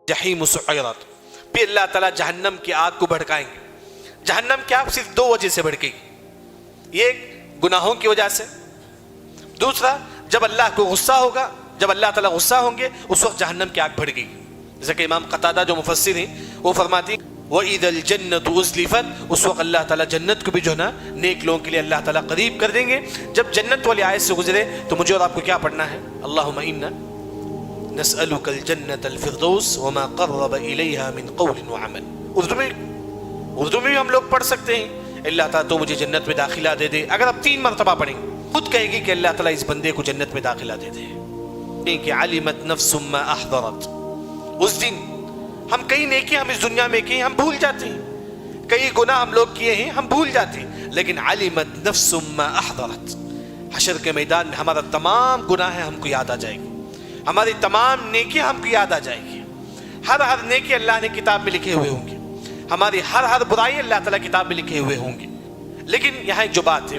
जहीम सुअरत, फिर अल्लाह ताला जहन्नम की आग को भड़काएंगे। जहन्नम की आग सिर्फ दो वजह से भड़केगी, एक गुनाहों की वजह से, दूसरा जब अल्लाह को गुस्सा होगा, जब अल्लाह ताला गुस्सा होंगे उस वक्त जहन्नम की आग भड़केगी। जैसे कि इमाम कतादा जो मुफस्सिर हैं वो फरमाती वइदल जन्नतु उज़लिफत, उस वक्त अल्लाह ताला जन्नत को भी जो है ना नेक लोगों के लिए अल्लाह ताला करीब कर देंगे। जब जन्नत वाली आयत से गुजरे तो मुझे और आपको क्या पढ़ना है? अल्लाहुम्मा इन्ना नस्अलुकल जन्नतल फिरदौस वमा क़र्रब इलैहा मिन क़ौलिन व अमल। उर्दू में भी हम लोग पढ़ सकते हैं, अल्लाह ताला तो मुझे जन्नत में दाखिला दे दे। अगर आप 3 मरतबा पढ़ेंगे खुद कहेगी कि अल्लाह ताला इस बंदे को जन्नत में दाखिला दे दे। कि अलिमत नफ्सुम मा अहदरत, उस दिन हम कई नेकी हम इस दुनिया में की हम भूल जाते हैं, कई गुनाह हम लोग किए हैं हम भूल जाते हैं, लेकिन अलिमत नफ्सुम मा अहदरत, हशर के मैदान में हमारा तमाम गुनाह हमको याद आ जाएगी, हमारी तमाम नेकी हमको याद आ जाएगी। हर नेकी अल्लाह ने किताब में लिखे हुए होंगे, हमारी हर बुराई अल्लाह ताला किताब में लिखे हुए होंगे। लेकिन यहाँ एक जो बात है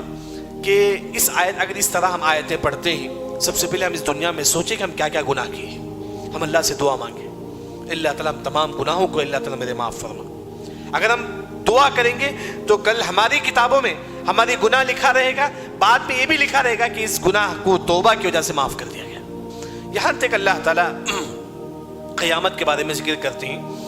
कि इस आयत, अगर इस तरह हम आयतें पढ़ते हैं, सबसे पहले हम इस दुनिया में सोचें कि हम क्या क्या गुनाह किए, हम अल्लाह से दुआ मांगे, अल्लाह ताला हम तमाम गुनाहों को अल्लाह ताला मेरे माफ़ फरमा। अगर हम दुआ करेंगे तो कल हमारी किताबों में हमारी गुनाह लिखा रहेगा, बाद में ये भी लिखा रहेगा कि इस गुनाह को तौबा की वजह से माफ़ कर दिया गया। यहाँ तक अल्लाह ताला क़यामत के बारे में जिक्र करते हैं